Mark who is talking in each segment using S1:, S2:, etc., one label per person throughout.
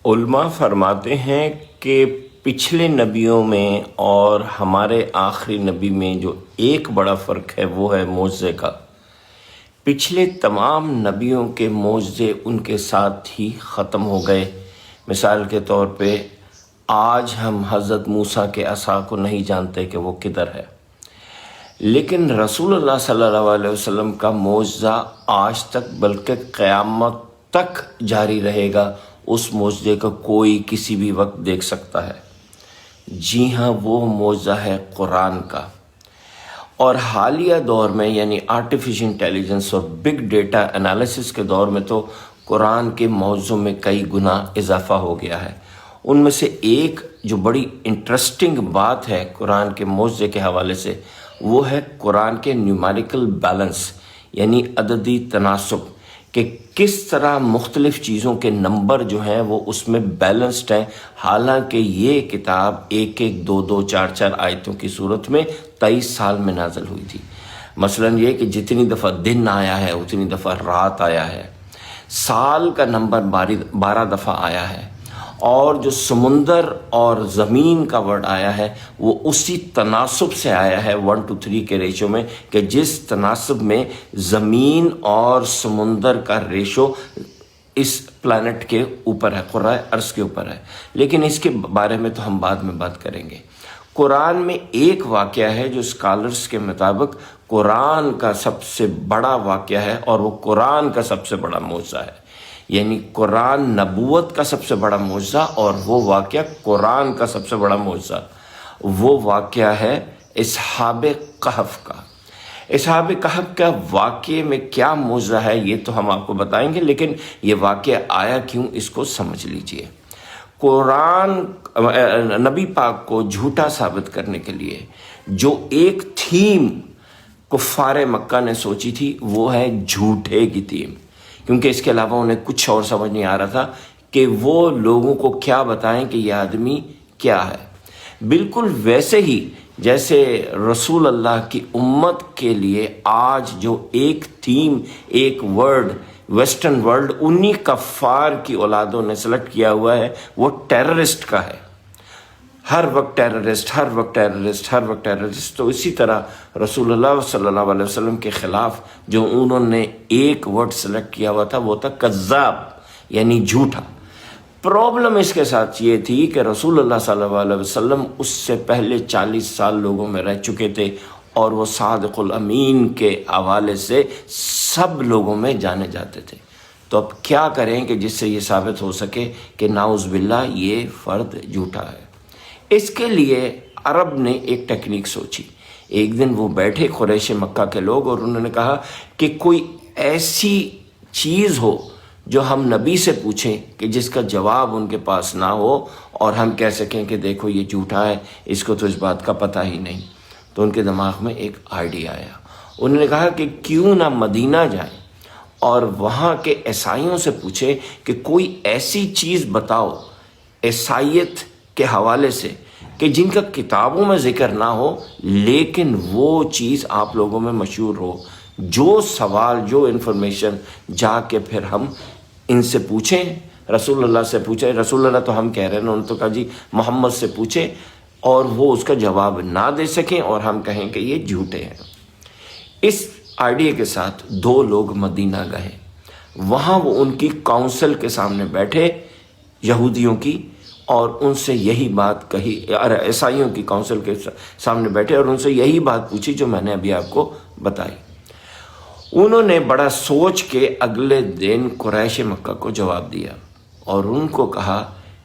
S1: علماء فرماتے ہیں کہ پچھلے نبیوں میں اور ہمارے آخری نبی میں جو ایک بڑا فرق ہے وہ ہے معجزے کا۔ پچھلے تمام نبیوں کے معجزے ان کے ساتھ ہی ختم ہو گئے۔ مثال کے طور پہ آج ہم حضرت موسیٰ کے عصا کو نہیں جانتے کہ وہ کدھر ہے، لیکن رسول اللہ صلی اللہ علیہ وسلم کا معجزہ آج تک بلکہ قیامت تک جاری رہے گا۔ اس معجزے کا کوئی کسی بھی وقت دیکھ سکتا ہے۔ جی ہاں، وہ معجزہ ہے قرآن کا۔ اور حالیہ دور میں یعنی آرٹیفیشل انٹیلیجنس اور بگ ڈیٹا انالیسس کے دور میں تو قرآن کے معجزوں میں کئی گنا اضافہ ہو گیا ہے۔ ان میں سے ایک جو بڑی انٹرسٹنگ بات ہے قرآن کے معجزے کے حوالے سے، وہ ہے قرآن کے نیومیریکل بیلنس یعنی عددی تناسب، کہ کس طرح مختلف چیزوں کے نمبر جو ہیں وہ اس میں بیلنسڈ ہیں، حالانکہ یہ کتاب ایک دو چار آیتوں کی صورت میں 23 سال میں نازل ہوئی تھی۔ مثلا یہ کہ جتنی دفعہ دن آیا ہے اتنی دفعہ رات آیا ہے، سال کا نمبر 12 دفعہ آیا ہے، اور جو سمندر اور زمین کا ورڈ آیا ہے وہ اسی تناسب سے آیا ہے 1:3 کے ریشو میں، کہ جس تناسب میں زمین اور سمندر کا ریشو اس پلانٹ کے اوپر ہے، قرۂ ارض کے اوپر ہے۔ لیکن اس کے بارے میں تو ہم بعد میں بات کریں گے۔ قرآن میں ایک واقعہ ہے جو اسکالرز کے مطابق قرآن کا سب سے بڑا واقعہ ہے، اور وہ قرآن کا سب سے بڑا معجزہ ہے، یعنی قرآن نبوت کا سب سے بڑا معجزہ، اور وہ واقعہ قرآن کا سب سے بڑا معجزہ وہ واقعہ ہے اصحاب کہف کا۔ اصحاب کہف کا واقعے میں کیا معجزہ ہے یہ تو ہم آپ کو بتائیں گے، لیکن یہ واقعہ آیا کیوں اس کو سمجھ لیجئے۔ قرآن نبی پاک کو جھوٹا ثابت کرنے کے لیے جو ایک تھیم کفار مکہ نے سوچی تھی وہ ہے جھوٹے کی تھیم، کیونکہ اس کے علاوہ انہیں کچھ اور سمجھ نہیں آ رہا تھا کہ وہ لوگوں کو کیا بتائیں کہ یہ آدمی کیا ہے۔ بالکل ویسے ہی جیسے رسول اللہ کی امت کے لیے آج جو ایک تھیم، ایک ورڈ ویسٹرن ورلڈ انہی کفار کی اولادوں نے سلیکٹ کیا ہوا ہے، وہ ٹیررسٹ کا ہے۔ ہر وقت ٹیررسٹ، ہر وقت ٹیررسٹ، ہر وقت ٹیررسٹ۔ تو اسی طرح رسول اللہ صلی اللہ علیہ وسلم کے خلاف جو انہوں نے ایک ورڈ سلیکٹ کیا ہوا تھا وہ تھا کذاب، یعنی جھوٹا۔ پرابلم اس کے ساتھ یہ تھی کہ رسول اللہ صلی اللہ علیہ وسلم اس سے پہلے 40 سال لوگوں میں رہ چکے تھے، اور وہ صادق الامین کے حوالے سے سب لوگوں میں جانے جاتے تھے۔ تو اب کیا کریں کہ جس سے یہ ثابت ہو سکے کہ نعوذ باللہ یہ فرد جھوٹا ہے؟ اس کے لیے عرب نے ایک ٹیکنیک سوچی۔ ایک دن وہ بیٹھے قریش مکہ کے لوگ، اور انہوں نے کہا کہ کوئی ایسی چیز ہو جو ہم نبی سے پوچھیں کہ جس کا جواب ان کے پاس نہ ہو، اور ہم کہہ سکیں کہ دیکھو یہ جھوٹا ہے، اس کو تو اس بات کا پتہ ہی نہیں۔ تو ان کے دماغ میں ایک آئیڈیا آیا۔ انہوں نے کہا کہ کیوں نہ مدینہ جائیں اور وہاں کے عیسائیوں سے پوچھے کہ کوئی ایسی چیز بتاؤ عیسائیت کے حوالے سے کہ جن کا کتابوں میں ذکر نہ ہو، لیکن وہ چیز آپ لوگوں میں مشہور ہو۔ جو سوال، جو انفارمیشن جا کے پھر ہم ان سے پوچھیں، رسول اللہ سے پوچھیں۔ رسول اللہ تو ہم کہہ رہے ہیں، انہوں نے تو کہا جی محمد سے پوچھیں، اور وہ اس کا جواب نہ دے سکیں اور ہم کہیں کہ یہ جھوٹے ہیں۔ اس آئیڈیا کے ساتھ 2 لوگ مدینہ گئے۔ وہاں وہ ان کی کونسل کے سامنے بیٹھے، یہودیوں کی، اور ان سے یہی بات کہی، عیسائیوں کی کونسل کے سامنے بیٹھے اور ان سے یہی بات پوچھی جو میں نے ابھی آپ کو بتائی۔ انہوں نے بڑا سوچ کے اگلے دن قریش مکہ کو جواب دیا، اور ان کو کہا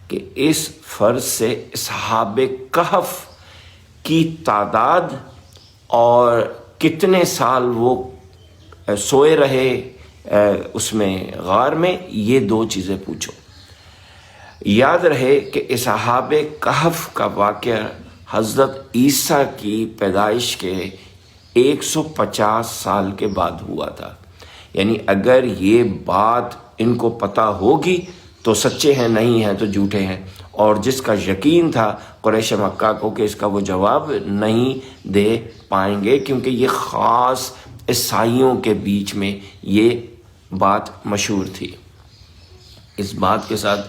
S1: کہ اس فرض سے اصحاب کہف کی تعداد اور کتنے سال وہ سوئے رہے اس میں غار میں، یہ 2 چیزیں پوچھو۔ یاد رہے کہ اصحاب کہف کا واقعہ حضرت عیسیٰ کی پیدائش کے 150 سال کے بعد ہوا تھا، یعنی اگر یہ بات ان کو پتہ ہوگی تو سچے ہیں، نہیں ہیں تو جھوٹے ہیں۔ اور جس کا یقین تھا قریش مکہ کو کہ اس کا وہ جواب نہیں دے پائیں گے، کیونکہ یہ خاص عیسائیوں کے بیچ میں یہ بات مشہور تھی۔ اس بات کے ساتھ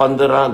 S1: 15